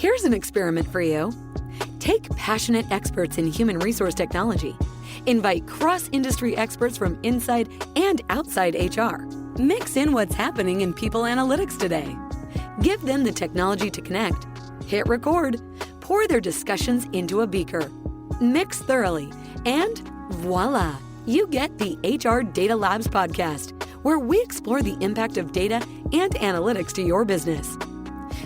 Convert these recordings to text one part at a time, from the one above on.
Here's an experiment for you. Take passionate experts in human resource technology. Invite cross-industry experts from inside and outside HR. Mix in what's happening in people analytics today. Give them the technology to connect. Hit record. Pour their discussions into a beaker. Mix thoroughly. And voila, you get the HR Data Labs podcast, where we explore the impact of data and analytics to your business.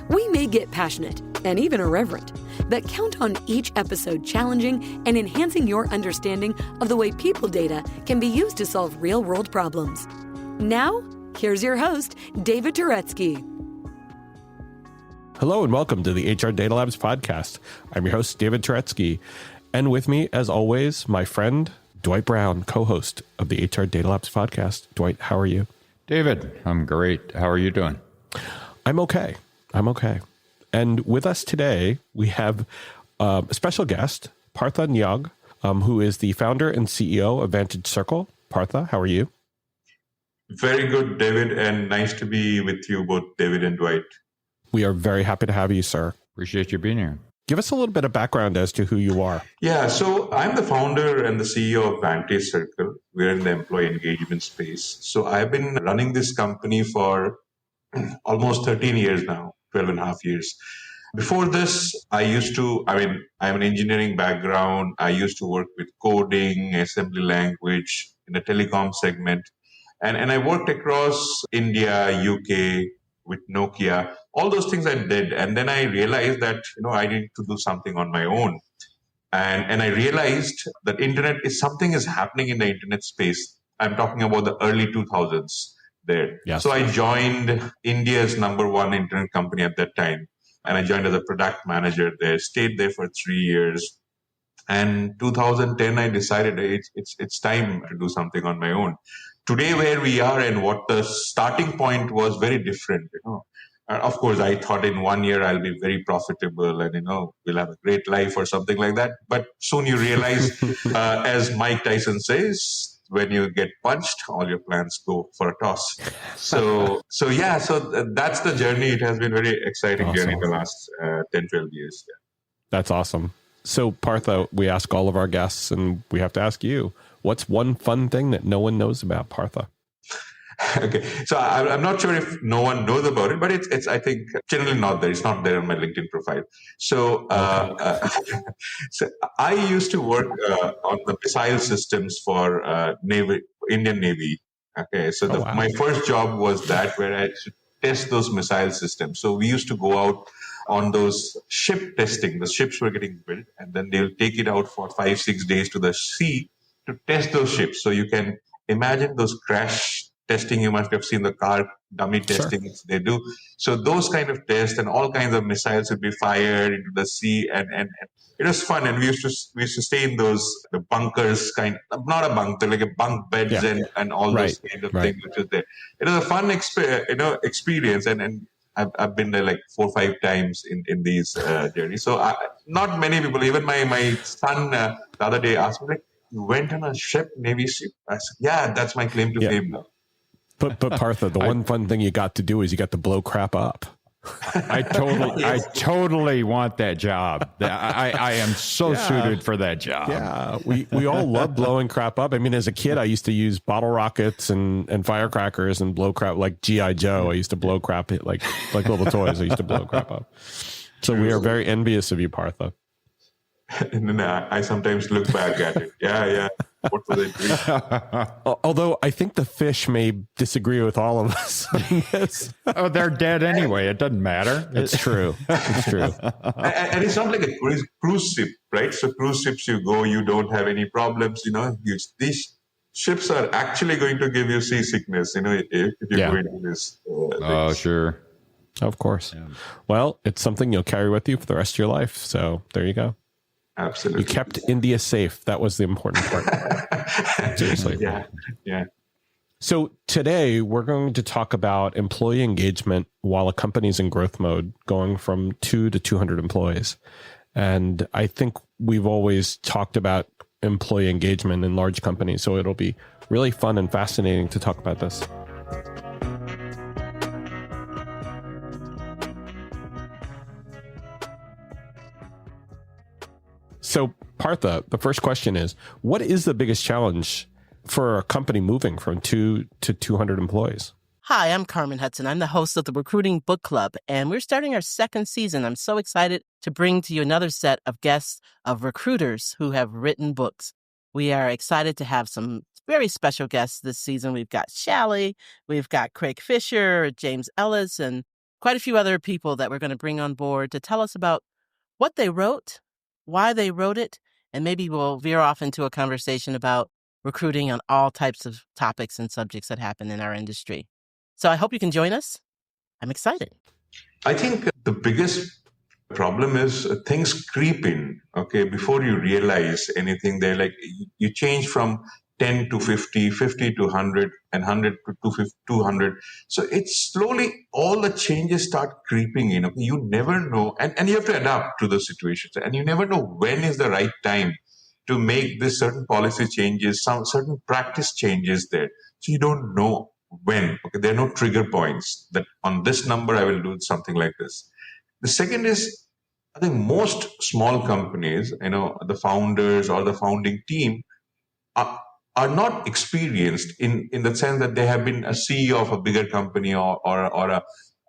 We may get passionate and even irreverent, but count on each episode challenging and enhancing your understanding of the way people data can be used to solve real-world problems. Now, here's your host, David Turetsky. Hello and welcome to the HR Data Labs podcast. I'm your host, David Turetsky. And with me, as always, my friend, Dwight Brown, co-host of the HR Data Labs podcast. Dwight, how are you? David, I'm great. How are you doing? I'm okay. And with us today, we have a special guest, Partha Neog, who is the founder and CEO of Vantage Circle. Partha, how are you? Very good, David, and nice to be with you both, David and Dwight. We are very happy to have you, sir. Appreciate you being here. Give us a little bit of background as to who you are. Yeah, so I'm the founder and the CEO of Vantage Circle. We're in the employee engagement space. So I've been running this company for almost 13 years now, 12 and a half years. Before this, I'm an engineering background. I used to work with coding, assembly language in the telecom segment. And I worked across India, UK, with Nokia, all those things I did. And then I realized that, I need to do something on my own. And I realized that something is happening in the internet space. I'm talking about the early 2000s there. Yes. So I joined India's number one internet company at that time. And I joined as a product manager there, stayed there for 3 years. And 2010, I decided it's time to do something on my own. Today, where we are and what the starting point was very different, Of course, I thought in 1 year I'll be very profitable and, we'll have a great life or something like that. But soon you realize, as Mike Tyson says, when you get punched, all your plans go for a toss. So that's the journey. It has been a very exciting journey the last 10, 12 years. Yeah. That's awesome. So Partha, we ask all of our guests, and we have to ask you, what's one fun thing that no one knows about Partha? Okay, so I'm not sure if no one knows about it, but it's I think generally not there. It's not there on my LinkedIn profile. So, so I used to work on the missile systems for Indian Navy. Okay, so my first job was that where I should test those missile systems. So we used to go out on those ship testing. The ships were getting built, and then they'll take it out for 5-6 days to the sea to test those ships. So you can imagine those crash testing. You must have seen the car dummy testing they do. So those kind of tests and all kinds of missiles would be fired into the sea, and it was fun. And we used to stay in the bunkers, not a bunk, they're like a bunk beds and all those kind of things which was there. It was a fun experience, and I've been there like 4 or 5 times in these journeys. So not many people, even my son the other day asked me, like, you went on a ship, Navy ship? I said, yeah, that's my claim to fame now. But Partha, the one fun thing you got to do is you got to blow crap up. I totally want that job. I am so suited for that job. Yeah, we all love blowing crap up. I mean, as a kid, I used to use bottle rockets and firecrackers and blow crap like G.I. Joe. I used to blow crap like little toys. I used to blow crap up. So we are very envious of you, Partha. And then I sometimes look back at it. Yeah. What was I doing? Although I think the fish may disagree with all of us on this. Oh, they're dead anyway. It doesn't matter. It's true. It's true. And it's not like a cruise ship, right? So cruise ships, you go, you don't have any problems. These ships are actually going to give you seasickness, if you go into this. Oh, sure. Of course. Yeah. Well, it's something you'll carry with you for the rest of your life. So there you go. Absolutely. You kept India safe. That was the important part. Seriously. Yeah. So today we're going to talk about employee engagement while a company's in growth mode, going from 2 to 200 employees. And I think we've always talked about employee engagement in large companies. So it'll be really fun and fascinating to talk about this. So, Partha, the first question is, what is the biggest challenge for a company moving from 2 to 200 employees? Hi, I'm Carmen Hudson. I'm the host of the Recruiting Book Club, and we're starting our second season. I'm so excited to bring to you another set of guests of recruiters who have written books. We are excited to have some very special guests this season. We've got Shally, we've got Craig Fisher, James Ellis, and quite a few other people that we're going to bring on board to tell us about what they wrote, why they wrote it, and maybe we'll veer off into a conversation about recruiting on all types of topics and subjects that happen in our industry. So I hope you can join us. I'm excited. I think the biggest problem is things creep in, okay, before you realize anything. They're like, you change from 10 to 50, 50 to 100, and 100 to 200. So it's slowly, all the changes start creeping in. Okay? You never know, and you have to adapt to the situations, and you never know when is the right time to make this certain policy changes, some certain practice changes there. So you don't know when. Okay, there are no trigger points that on this number I will do something like this. The second is, I think most small companies, the founders or the founding team are not experienced in the sense that they have been a CEO of a bigger company or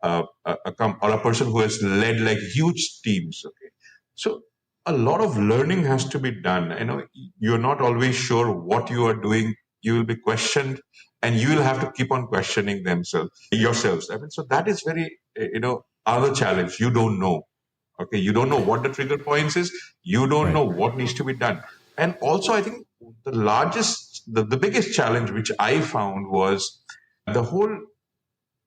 a person who has led like huge teams. Okay, so a lot of learning has to be done. You're not always sure what you are doing. You will be questioned, and you will have to keep on questioning yourselves. I mean, so that is very, other challenge. You don't know. Okay, you don't know what the trigger points is. You don't know what needs to be done. And also, I think the biggest challenge which I found was the whole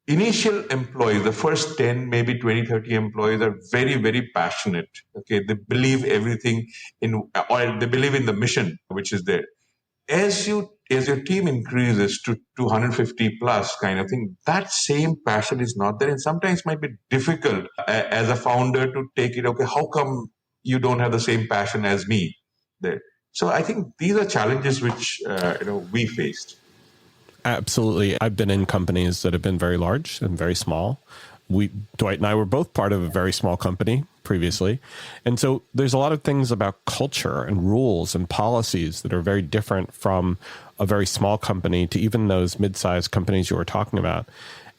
initial employees, the first 10, maybe 20, 30 employees are very, very passionate. Okay, they believe everything or they believe in the mission which is there. As your team increases to 250 plus kind of thing, that same passion is not there, and sometimes might be difficult as a founder to take it. Okay, how come you don't have the same passion as me there? So I think these are challenges which we faced. Absolutely. I've been in companies that have been very large and very small. Dwight and I were both part of a very small company previously. And so there's a lot of things about culture and rules and policies that are very different from a very small company to even those mid-sized companies you were talking about.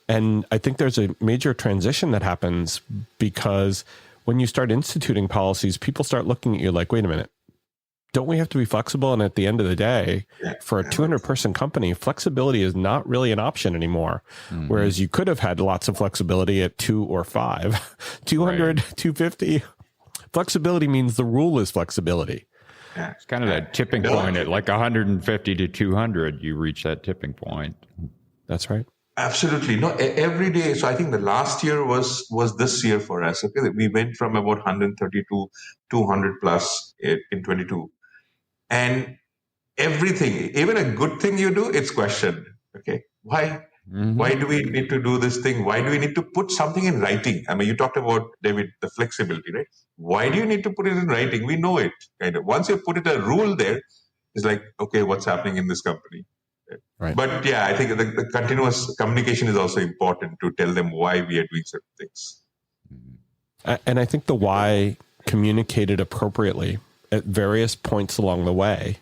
And I think there's a major transition that happens because when you start instituting policies, people start looking at you like, wait a minute, don't we have to be flexible? And at the end of the day, for a 200-person company, flexibility is not really an option anymore. Mm-hmm. Whereas you could have had lots of flexibility at 2 or 5. 200, right. 250. Flexibility means the rule is flexibility. It's kind of that tipping point at like 150 to 200, you reach that tipping point. That's right. Absolutely. No, every day. So I think the last year was this year for us. Okay, we went from about 130 to 200 plus in 22. And everything, even a good thing you do, it's questioned. Okay, why? Mm-hmm. Why do we need to do this thing? Why do we need to put something in writing? I mean, you talked about, David, the flexibility, right? Why do you need to put it in writing? We know it. Kind of. Once you put it a rule there, it's like, okay, what's happening in this company? Right. But yeah, I think the continuous communication is also important to tell them why we are doing certain things. And I think the why communicated appropriately at various points along the way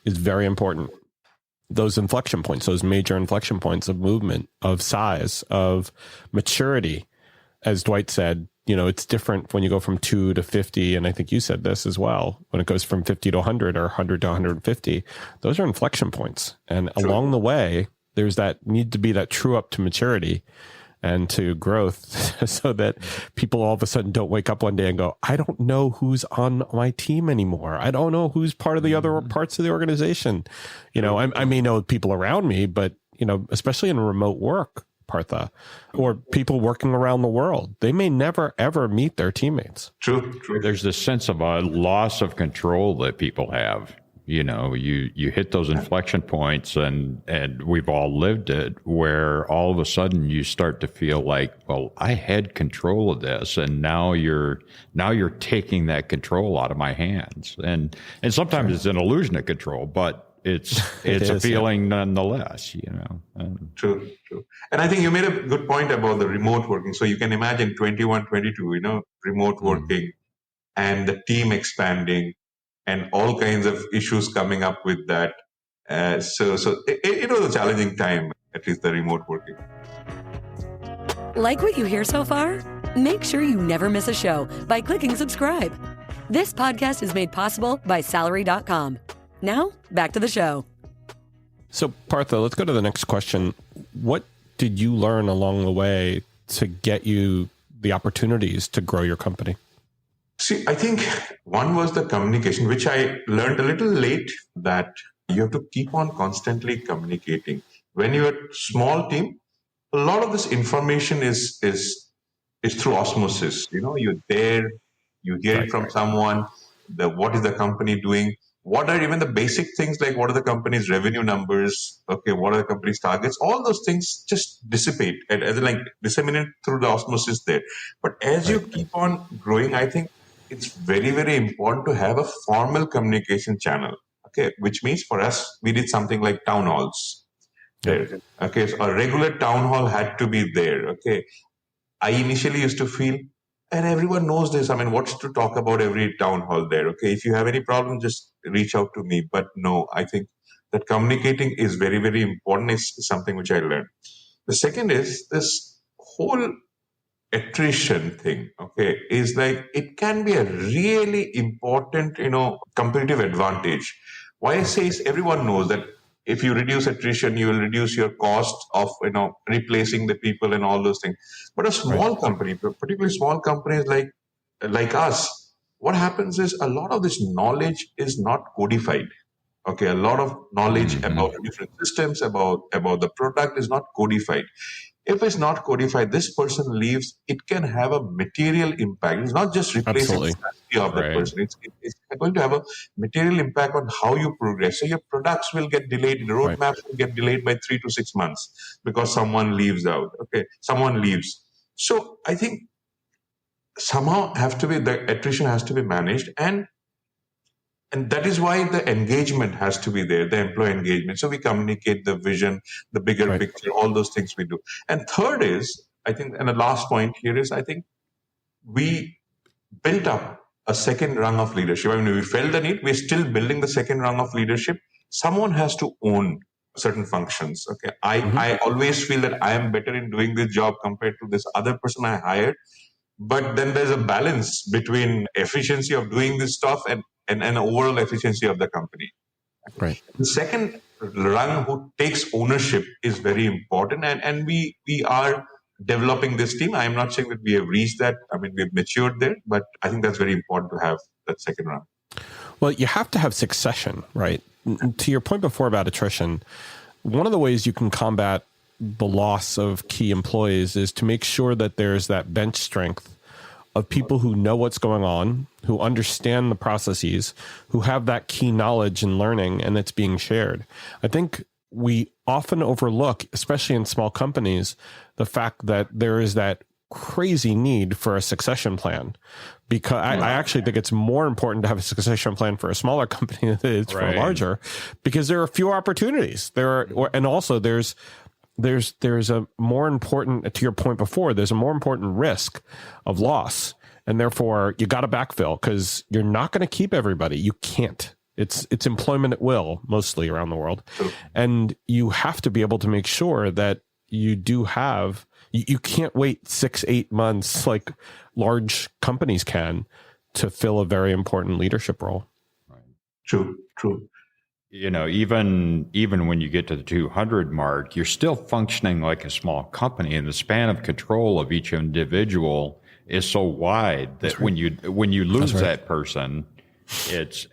is very important. Those inflection points, those major inflection points of movement, of size, of maturity. As Dwight said, it's different when you go from 2 to 50. And I think you said this as well, when it goes from 50 to 100 or 100 to 150, those are inflection points. And along the way, there's that need to be that true up to maturity and to growth so that people all of a sudden don't wake up one day and go, I don't know who's on my team anymore. I don't know who's part of the other parts of the organization. I may know people around me, but, especially in remote work, Partha, or people working around the world, they may never, ever meet their teammates. True. There's this sense of a loss of control that people have. You hit those inflection points and we've all lived it, where all of a sudden you start to feel like, well, I had control of this, and now you're taking that control out of my hands. And sometimes it's an illusion of control, but it's a feeling nonetheless, True. And I think you made a good point about the remote working. So you can imagine 21, 22, remote working and the team expanding. and all kinds of issues coming up with that. So it was a challenging time, at least the remote working. Like what you hear so far? Make sure you never miss a show by clicking subscribe. This podcast is made possible by Salary.com. Now, back to the show. So, Partha, let's go to the next question. What did you learn along the way to get you the opportunities to grow your company? See, I think one was the communication, which I learned a little late, that you have to keep on constantly communicating. When you're a small team, a lot of this information is through osmosis. You're there, you hear it from someone, what is the company doing, what are even the basic things like what are the company's revenue numbers, okay, what are the company's targets, all those things just dissipate and like disseminate through the osmosis there. But as you keep on growing, I think it's very, very important to have a formal communication channel, okay, which means for us, we did something like town halls. There. Okay, so a regular town hall had to be there. Okay, I initially used to feel, and everyone knows this, I mean, what's to talk about every town hall there? Okay, if you have any problem, just reach out to me. But no, I think that communicating is very, very important. It's something which I learned. The second is this whole attrition thing, okay, is like, it can be a really important, competitive advantage. Why I say is everyone knows that if you reduce attrition, you will reduce your cost of, replacing the people and all those things. But a small company, particularly small companies like us, what happens is a lot of this knowledge is not codified. Okay, a lot of knowledge about different systems, about the product is not codified. If it's not codified, this person leaves, it can have a material impact. It's not just replacing the strategy of that person. It's going to have a material impact on how you progress. So your products will get delayed, the roadmaps will get delayed by 3 to 6 months because someone leaves out. Okay, someone leaves. So I think somehow the attrition has to be managed, and that is why the engagement has to be there, the employee engagement. So we communicate the vision, the bigger picture, all those things we do. And third is, I think, and the last point here is, I think we built up a second rung of leadership. I mean, we felt the need, we're still building the second rung of leadership. Someone has to own certain functions. Okay, I always feel that I am better in doing this job compared to this other person I hired. But then there's a balance between efficiency of doing this stuff and overall efficiency of the company. Right. The second rung who takes ownership is very important. And we are developing this team. I'm not saying that we have reached that. I mean, we've matured there, but I think that's very important to have that second rung. Well, you have to have succession, right? To your point before about attrition, one of the ways you can combat the loss of key employees is to make sure that there's that bench strength of people who know what's going on, who understand the processes, who have that key knowledge and learning, and it's being shared. I think we often overlook, especially in small companies, the fact that there is that crazy need for a succession plan. Because I actually think it's more important to have a succession plan for a smaller company than it is for a larger, because there are fewer opportunities. And also there's a more important, to your point before, there's a more important risk of loss. And therefore you got to backfill because you're not going to keep everybody. You can't. It's employment at will, mostly around the world. And you have to be able to make sure that you do have, you can't wait 6-8 months like large companies can to fill a very important leadership role. True. You know, even when you get to the 200 mark, you're still functioning like a small company, and the span of control of each individual is so wide that when you lose that person,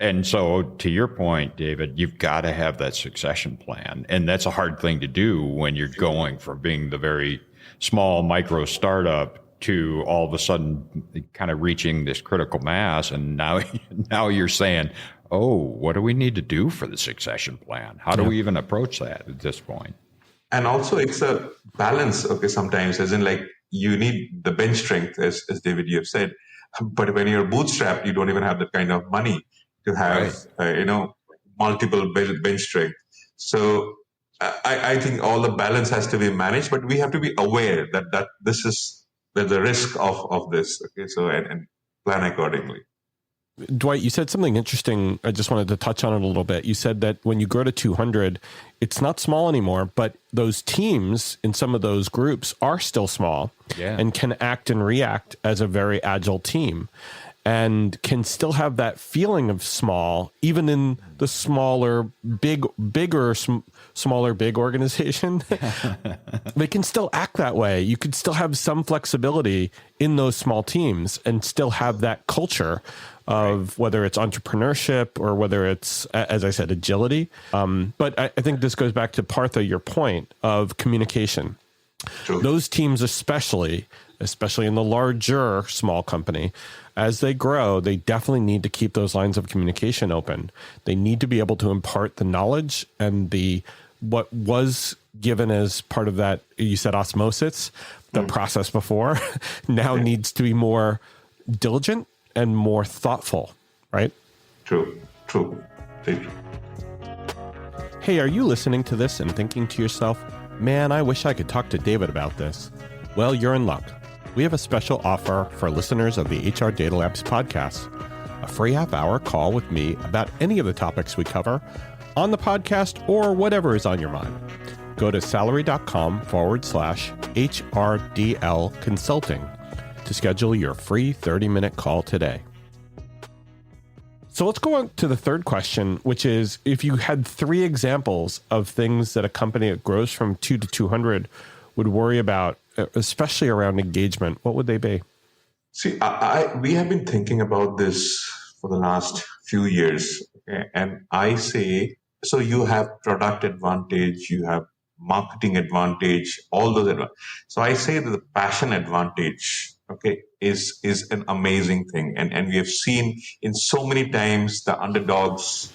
and so to your point, David, you've got to have that succession plan, and that's a hard thing to do when you're going from being the very small micro startup to all of a sudden kind of reaching this critical mass, and now you're saying, oh, what do we need to do for the succession plan? How do we even approach that at this point? And also it's a balance, okay, sometimes, as in like you need the bench strength, as David, you have said. But when you're bootstrapped, you don't even have that kind of money to have, multiple bench strength. So I think all the balance has to be managed, but we have to be aware that there's a risk of this, okay, so and plan accordingly. Dwight, you said something interesting. I just wanted to touch on it a little bit. You said that when you grow to 200, it's not small anymore, but those teams in some of those groups are still small and can act and react as a very agile team and can still have that feeling of small, even in the smaller, big organization. They can still act that way. You could still have some flexibility in those small teams and still have that culture of whether it's entrepreneurship or whether it's, as I said, agility. But I think this goes back to Partha, your point of communication. True. Those teams, especially in the larger small company, as they grow, they definitely need to keep those lines of communication open. They need to be able to impart the knowledge and what was given as part of that, you said osmosis, the process before, now needs to be more diligent and more thoughtful, right? True. Hey, are you listening to this and thinking to yourself, man, I wish I could talk to David about this? Well, you're in luck. We have a special offer for listeners of the HR Data Labs podcast, a free half-hour call with me about any of the topics we cover on the podcast or whatever is on your mind. Go to salary.com/HRDL consulting to schedule your free 30-minute call today. So let's go on to the third question, which is if you had 3 examples of things that a company that grows from 2 to 200 would worry about, especially around engagement, what would they be? See, we have been thinking about this for the last few years. Okay? And I say, so you have product advantage, you have marketing advantage, all those advantages. So I say that the passion advantage, okay, is an amazing thing. And we have seen in so many times the underdogs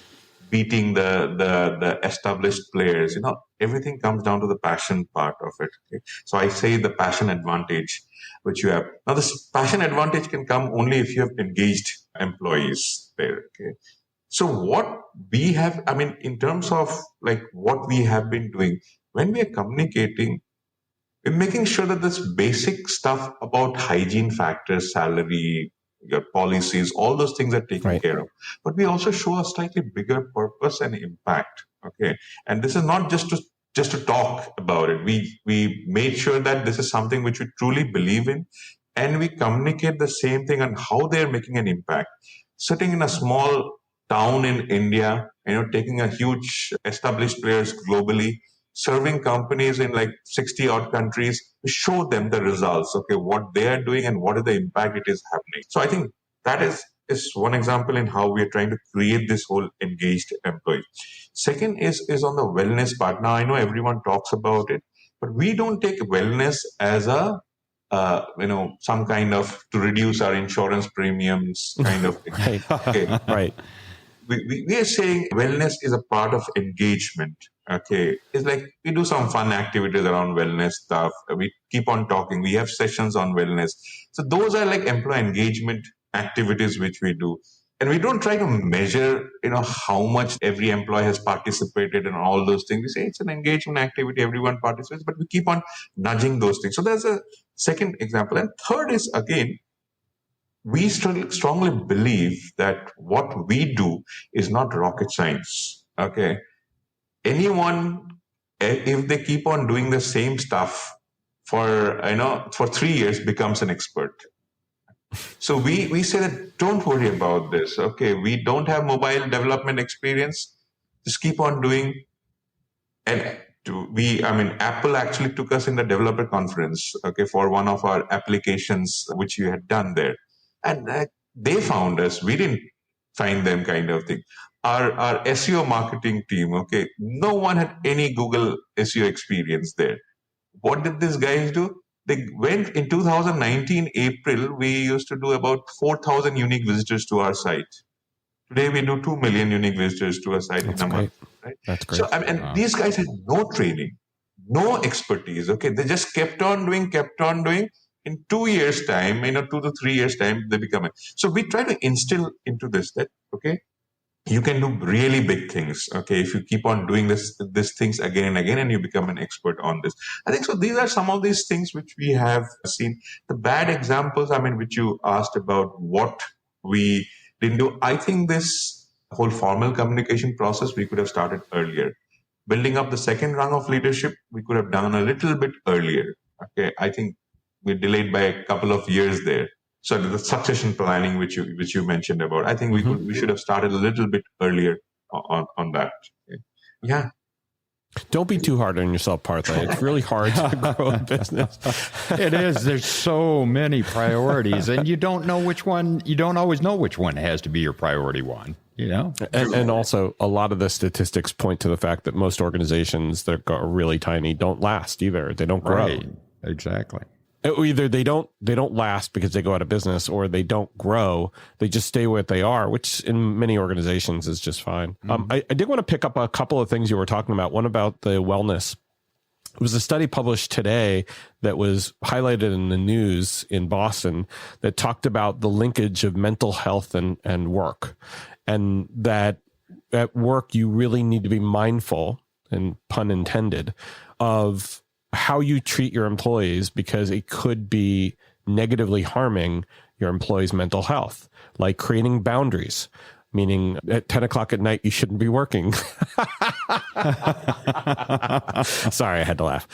beating the established players. Everything comes down to the passion part of it. Okay? So I say the passion advantage, which you have. Now, this passion advantage can come only if you have engaged employees there. Okay? So what we have, in terms of like what we have been doing, when we are communicating, we're making sure that this basic stuff about hygiene factors, salary, your policies, all those things are taken care of. But we also show a slightly bigger purpose and impact. Okay. And this is not just to talk about it. We made sure that this is something which we truly believe in, and we communicate the same thing on how they're making an impact. Sitting in a small town in India, taking a huge established players globally, serving companies in like 60 odd countries, to show them the results, okay, what they are doing and what is the impact it is happening. So I think that is one example in how we are trying to create this whole engaged employee. Second is on the wellness part. Now I know everyone talks about it, but we don't take wellness as a some kind of to reduce our insurance premiums kind of thing. Right. Okay. Right. We are saying wellness is a part of engagement. Okay. It's like we do some fun activities around wellness stuff. We keep on talking. We have sessions on wellness. So those are like employee engagement activities which we do. And we don't try to measure, how much every employee has participated in all those things. We say it's an engagement activity, everyone participates, but we keep on nudging those things. So there's a second example. And third is, again, we strongly believe that what we do is not rocket science. Okay. Anyone, if they keep on doing the same stuff for 3 years, becomes an expert. So we say that don't worry about this. Okay. We don't have mobile development experience. Just keep on doing. And Apple actually took us in the developer conference, okay, for one of our applications, which we had done there. And they found us. We didn't find them, kind of thing. Our SEO marketing team, okay, no one had any Google SEO experience there. What did these guys do? They went in 2019, April, we used to do about 4,000 unique visitors to our site. Today, we do 2 million unique visitors to our site in a month. Right? That's great. So, and these guys had no training, no expertise. Okay. They just kept on doing. In 2 years' time, 2 to 3 years' time, they become it. So we try to instill into this that, okay, you can do really big things. Okay. If you keep on doing these things again and again, and you become an expert on this. I think so. These are some of these things which we have seen. The bad examples, which you asked about what we didn't do. I think this whole formal communication process, we could have started earlier. Building up the second rung of leadership, we could have done a little bit earlier. Okay, I think we're delayed by a couple of years there. So the succession planning, which you mentioned about, I think we should have started a little bit earlier on that. Okay. Yeah. Don't be too hard on yourself, Partha. It's really hard to grow a business. It is. There's so many priorities, and you don't always know which one has to be your priority one, you know? And also, a lot of the statistics point to the fact that most organizations that are really tiny don't last either. They don't grow. Right. Exactly. Either they don't last because they go out of business, or they don't grow. They just stay where they are, which in many organizations is just fine. I did want to pick up a couple of things you were talking about. One about the wellness. It was a study published today that was highlighted in the news in Boston that talked about the linkage of mental health and work, and that at work you really need to be mindful, and pun intended, of how you treat your employees, because it could be negatively harming your employees' mental health, like creating boundaries, meaning at 10 o'clock at night, you shouldn't be working. Sorry, I had to laugh.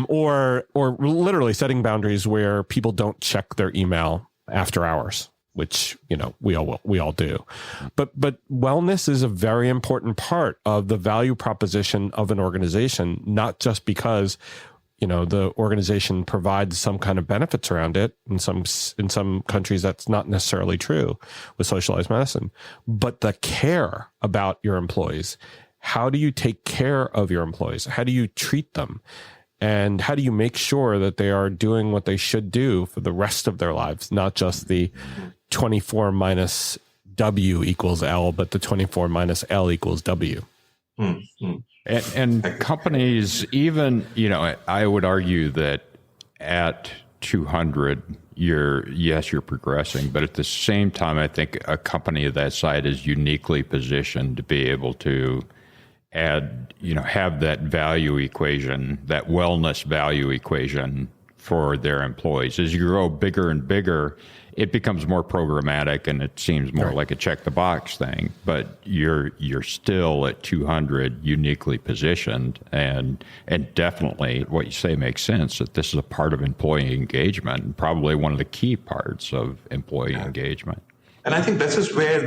Or literally setting boundaries where people don't check their email after hours, which, you know, we all do. But wellness is a very important part of the value proposition of an organization, not just because, you know, the organization provides some kind of benefits around it. In some countries, that's not necessarily true with socialized medicine, but the care about your employees. How do you take care of your employees? How do you treat them? And how do you make sure that they are doing what they should do for the rest of their lives, not just the 24 minus W equals L, but the 24 minus L equals W? And companies, even, you know, I would argue that at 200, you're progressing, but at the same time, I think a company of that size is uniquely positioned to be able to have that value equation, that wellness value equation for their employees. As you grow bigger and bigger, it becomes more programmatic, and it seems more like a check the box thing. But you're still at 200 uniquely positioned, and definitely what you say makes sense, that this is a part of employee engagement, and probably one of the key parts of employee engagement. And I think this is where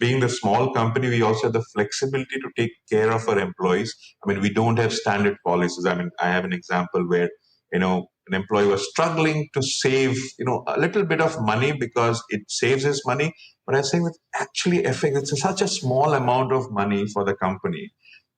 being the small company, we also have the flexibility to take care of our employees. I mean, we don't have standard policies. I mean, I have an example where, you know, an employee was struggling to save, you know, a little bit of money because it saves his money. But I say, with actually it's such a small amount of money for the company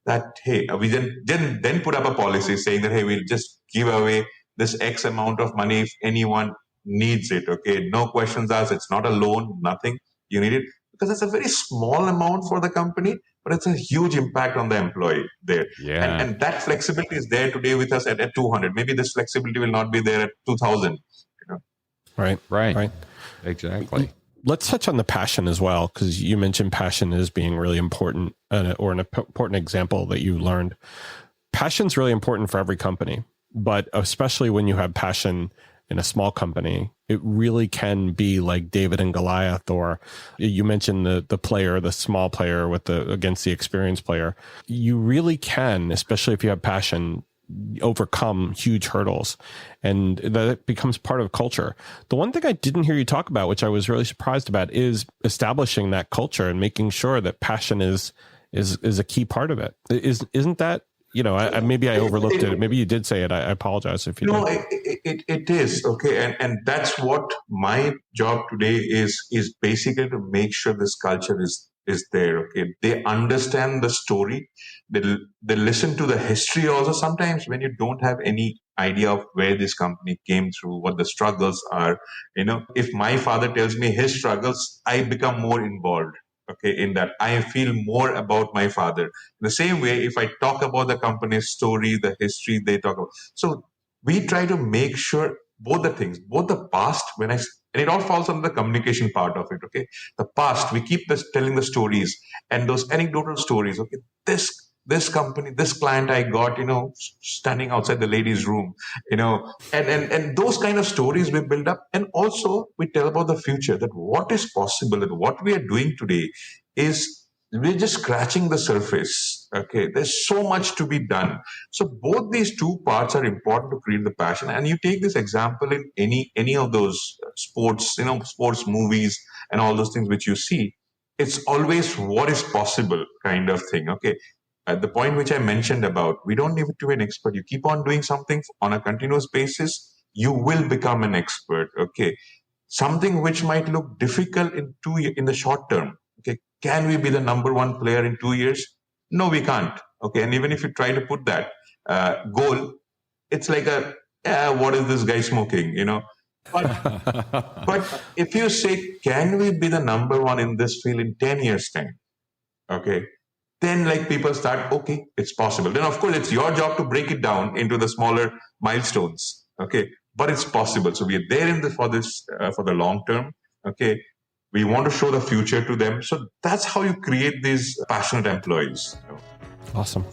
that, hey, we then put up a policy saying that, hey, we'll just give away this X amount of money if anyone needs it. Okay, no questions asked. It's not a loan, nothing. You need it because it's a very small amount for the company, but it's a huge impact on the employee there. Yeah. And that flexibility is there today with us at 200. Maybe this flexibility will not be there at 2000. You know? Right. Exactly. Let's touch on the passion as well, because you mentioned passion as being really important, or an important example that you learned. Passion's really important for every company, but especially when you have passion in a small company, it really can be like David and Goliath, or you mentioned the small player against the experienced player. You really can, especially if you have passion, overcome huge hurdles, and that becomes part of culture. The one thing I didn't hear you talk about, which I was really surprised about, is establishing that culture and making sure that passion is a key part of it. Isn't that? You know, maybe I overlooked it. Maybe you did say it. I apologize if you did. No, it is. Okay. And that's what my job today is basically to make sure this culture is there. Okay. They understand the story. They listen to the history also. Sometimes when you don't have any idea of where this company came through, what the struggles are, you know, if my father tells me his struggles, I become more involved. Okay, in that I feel more about my father. In the same way, if I talk about the company's story, the history they talk about. So we try to make sure both the things, both the past, and it all falls under the communication part of it. Okay, the past, we keep telling the stories and those anecdotal stories. Okay, this this company, this client I got, standing outside the ladies' room, and those kind of stories we build up. And also we tell about the future, that what is possible, and what we are doing today is we're just scratching the surface. Okay. There's so much to be done. So both these two parts are important to create the passion. And you take this example in any of those sports, sports movies and all those things which you see, it's always what is possible kind of thing. Okay. At the point which I mentioned about, we don't need to be an expert. You keep on doing something on a continuous basis, you will become an expert. Okay. Something which might look difficult in the short term. Okay. Can we be the number one player in 2 years? No, we can't. Okay. And even if you try to put that goal, it's like what is this guy smoking? But if you say, can we be the number one in this field in 10 years time? Okay. Then like people start, okay, it's possible. Then of course it's your job to break it down into the smaller milestones. Okay. But it's possible. So we are there for the long term. Okay. We want to show the future to them. So that's how you create these passionate employees. Awesome.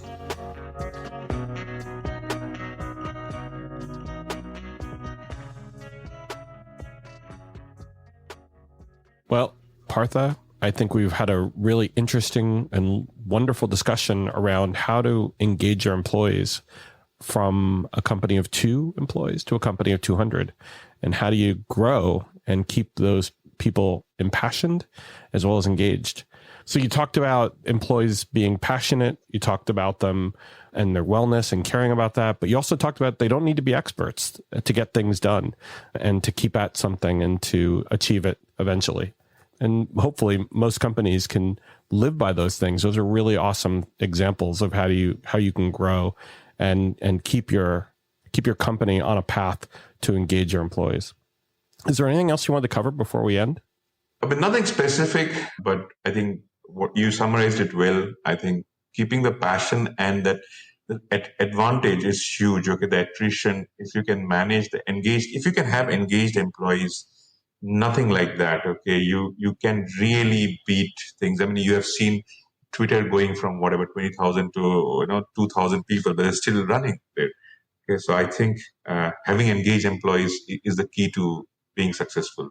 Well, Partha, I think we've had a really interesting and wonderful discussion around how to engage your employees from a company of 2 employees to a company of 200. And how do you grow and keep those people impassioned as well as engaged? So you talked about employees being passionate. You talked about them and their wellness and caring about that. But you also talked about they don't need to be experts to get things done and to keep at something and to achieve it eventually. And hopefully most companies can live by those things. Those are really awesome examples of how you can grow and keep your company on a path to engage your employees. Is there anything else you want to cover before we end? I mean, nothing specific, but I think what you summarized it well. I think keeping the passion and that advantage is huge. Okay, the attrition, if you can manage if you can have engaged employees, nothing like that. Okay, you can really beat things. I mean, you have seen Twitter going from 20,000 to 2,000 people, but they're still running there. Okay, so I think having engaged employees is the key to being successful.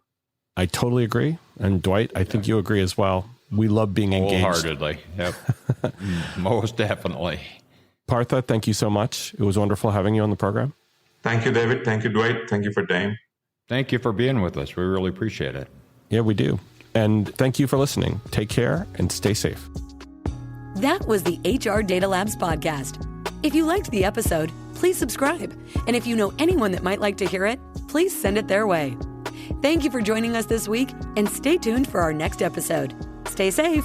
I totally agree. And Dwight, I think you agree as well. We love being engaged. Wholeheartedly. Yep. Most definitely. Partha, thank you so much. It was wonderful having you on the program. Thank you, David. Thank you, Dwight. Thank you for time. Thank you for being with us. We really appreciate it. Yeah, we do. And thank you for listening. Take care and stay safe. That was the HR Data Labs podcast. If you liked the episode, please subscribe. And if you know anyone that might like to hear it, please send it their way. Thank you for joining us this week, and stay tuned for our next episode. Stay safe.